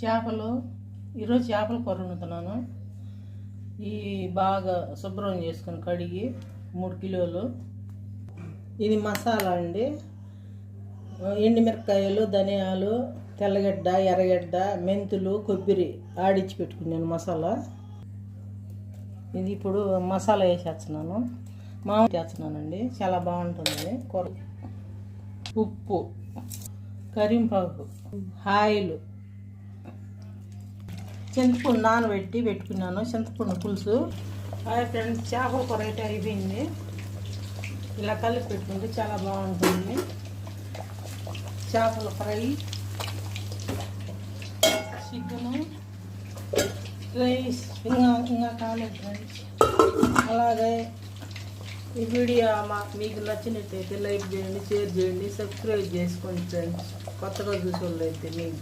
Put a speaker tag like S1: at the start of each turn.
S1: చేపలు ఈరోజు చేపల కూర వండుతున్నాను. ఈ బాగా శుభ్రం చేసుకొని కడిగి 3 కిలోలు. ఇది మసాలా అండి. ఎండుమిరపకాయలు, ధనియాలు, తెల్లగడ్డ, ఎర్రగడ్డ, మెంతులు, కొబ్బరి ఆడిచ్చి పెట్టుకున్నాను మసాలా. ఇది ఇప్పుడు మసాలా వేసేస్తున్నాను. మామూలు వేస్తున్నానండి, చాలా బాగుంటుంది కూర. ఉప్పు, కరింపాకు, ఆయిల్, చింతపండు నానబెట్టి పెట్టుకున్నాను. చింతపండు పులుసు. హాయ్ ఫ్రెండ్స్, చేపల కూర అయితే అయిపోయింది. ఇలా కలిపి పెట్టుకుంటే చాలా బాగుంటుంది. చేపల ఫ్రై, చికెను, రైస్ ఇంకా కాలేదు ఫ్రెండ్స్. అలాగే ఈ వీడియో మీకు నచ్చినట్టయితే లైక్ చేయండి, షేర్ చేయండి, సబ్స్క్రైబ్ చేసుకోండి ఫ్రెండ్స్. కొత్తగా చూసే వాళ్ళు అయితే మీకు